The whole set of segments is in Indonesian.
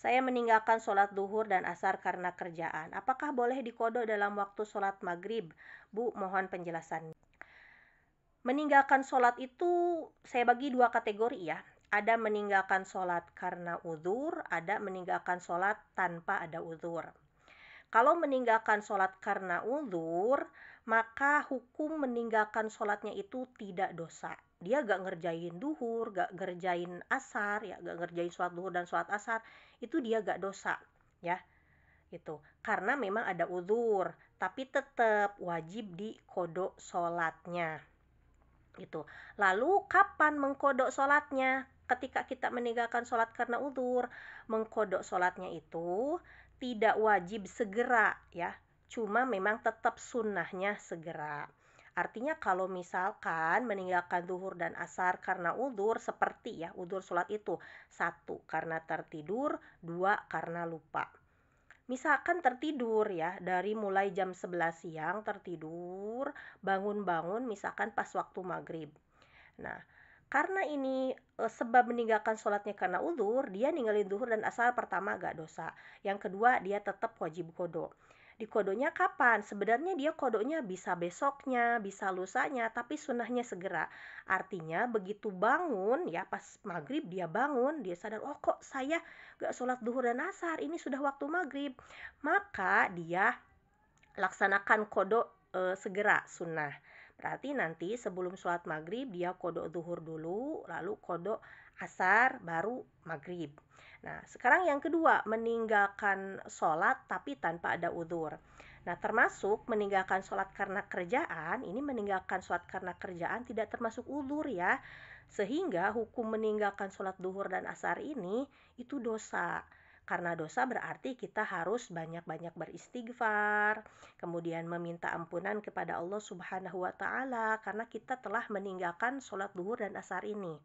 Saya meninggalkan sholat duhur dan asar karena kerjaan. Apakah boleh dikodok dalam waktu sholat maghrib? Bu, mohon penjelasannya. Meninggalkan sholat itu saya bagi dua kategori ya. Ada meninggalkan sholat karena uzur, ada meninggalkan sholat tanpa ada uzur. Kalau meninggalkan sholat karena uzur, maka hukum meninggalkan sholatnya itu tidak dosa. Dia gak ngerjain duhur, gak ngerjain asar, ya gak ngerjain sholat duhur dan sholat asar, itu dia gak dosa, ya. Itu karena memang ada uzur, tapi tetap wajib dikodok sholatnya. Gitu. Lalu kapan mengkodok sholatnya? Ketika kita meninggalkan sholat karena uzur, mengkodok sholatnya itu tidak wajib segera ya, cuma memang tetap sunnahnya segera. Artinya kalau misalkan meninggalkan zuhur dan asar karena uzur, seperti ya uzur sholat itu, 1 karena tertidur, 2 karena lupa. Misalkan tertidur ya, dari mulai jam 11 siang tertidur, bangun-bangun misalkan pas waktu maghrib. Nah, karena ini sebab meninggalkan sholatnya karena uzur, dia ninggalin zuhur dan asar pertama gak dosa. Yang kedua, dia tetap wajib kodok. Di kodonya kapan? Sebenarnya dia kodonya bisa besoknya, bisa lusanya, tapi sunnahnya segera. Artinya begitu bangun ya, pas maghrib dia bangun, dia sadar, oh kok saya gak sholat zuhur dan asar, ini sudah waktu maghrib. Maka dia laksanakan kodok segera, sunnah. Berarti nanti sebelum sholat maghrib dia kodok zuhur dulu, lalu kodok asar, baru maghrib. Nah, sekarang yang kedua, meninggalkan sholat tapi tanpa ada uzur. Nah, termasuk meninggalkan sholat karena kerjaan, ini meninggalkan sholat karena kerjaan tidak termasuk uzur ya. Sehingga hukum meninggalkan sholat zuhur dan asar ini itu dosa. Karena dosa berarti kita harus banyak-banyak beristighfar, kemudian meminta ampunan kepada Allah Subhanahu wa taala karena kita telah meninggalkan sholat zuhur dan asar ini.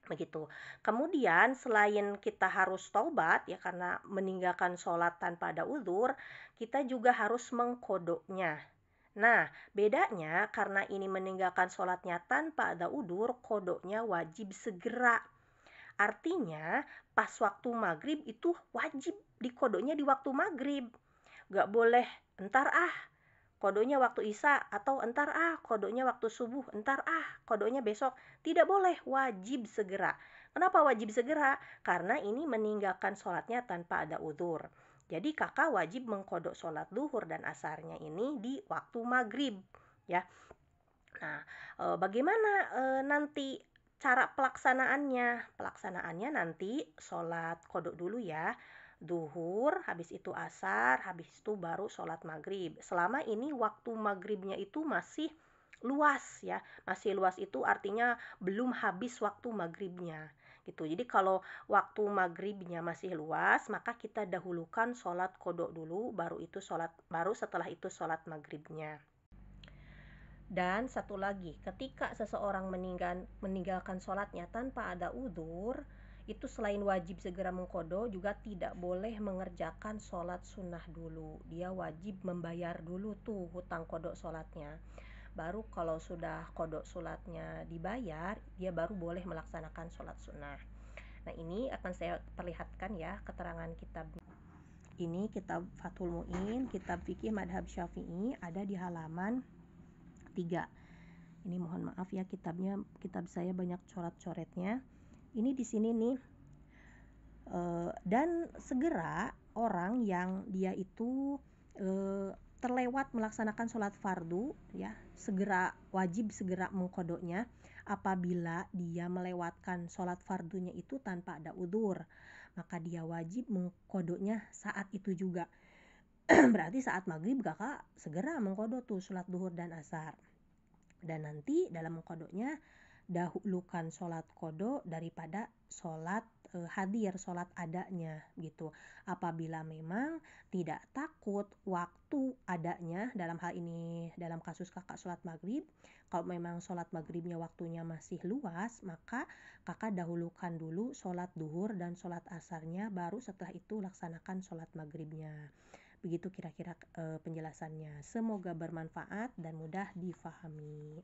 Begitu. Kemudian selain kita harus taubat ya karena meninggalkan sholat tanpa ada uzur, kita juga harus mengkodoknya. Nah, bedanya karena ini meninggalkan sholatnya tanpa ada uzur, kodoknya wajib segera. Artinya pas waktu maghrib itu wajib dikodoknya di waktu maghrib. Gak boleh entar kodonya waktu isya, atau entar kodonya waktu subuh, entar kodonya besok. Tidak boleh, wajib segera. Kenapa wajib segera? Karena ini meninggalkan sholatnya tanpa ada uzur. Jadi kakak wajib mengkodok sholat duhur dan asarnya ini di waktu maghrib ya. Nah, bagaimana nanti cara pelaksanaannya? Pelaksanaannya nanti sholat kodok dulu ya, duhur, habis itu asar, habis itu baru sholat maghrib. Selama ini waktu maghribnya itu masih luas ya, masih luas itu artinya belum habis waktu maghribnya gitu. Jadi kalau waktu maghribnya masih luas, maka kita dahulukan sholat kodok dulu, baru setelah itu sholat maghribnya. Dan satu lagi, ketika seseorang meninggalkan sholatnya tanpa ada uzur, itu selain wajib segera mengkodok, juga tidak boleh mengerjakan sholat sunnah dulu. Dia wajib membayar dulu tuh hutang kodok sholatnya. Baru kalau sudah kodok sholatnya dibayar, dia baru boleh melaksanakan sholat sunnah. Nah, ini akan saya perlihatkan ya keterangan kitab. Ini kitab Fathul Mu'in, kitab fikih madhab Syafi'i, ada di halaman 3. Ini mohon maaf ya, kitab saya banyak coret-coretnya. Ini di sini nih. Dan segera orang yang dia itu terlewat melaksanakan sholat fardu ya, wajib segera mengkodoknya apabila dia melewatkan sholat fardunya itu tanpa ada uzur, maka dia wajib mengkodoknya saat itu juga. Berarti saat maghrib kakak segera mengkodok tuh sholat duhur dan asar. Dan nanti dalam mengkodoknya dahulukan sholat kodok daripada sholat hadir, sholat adanya gitu. Apabila memang tidak takut waktu adanya, dalam hal ini dalam kasus kakak sholat maghrib, kalau memang sholat maghribnya waktunya masih luas, maka kakak dahulukan dulu sholat duhur dan sholat asarnya, baru setelah itu laksanakan sholat maghribnya. Begitu kira-kira penjelasannya. Semoga bermanfaat dan mudah difahami.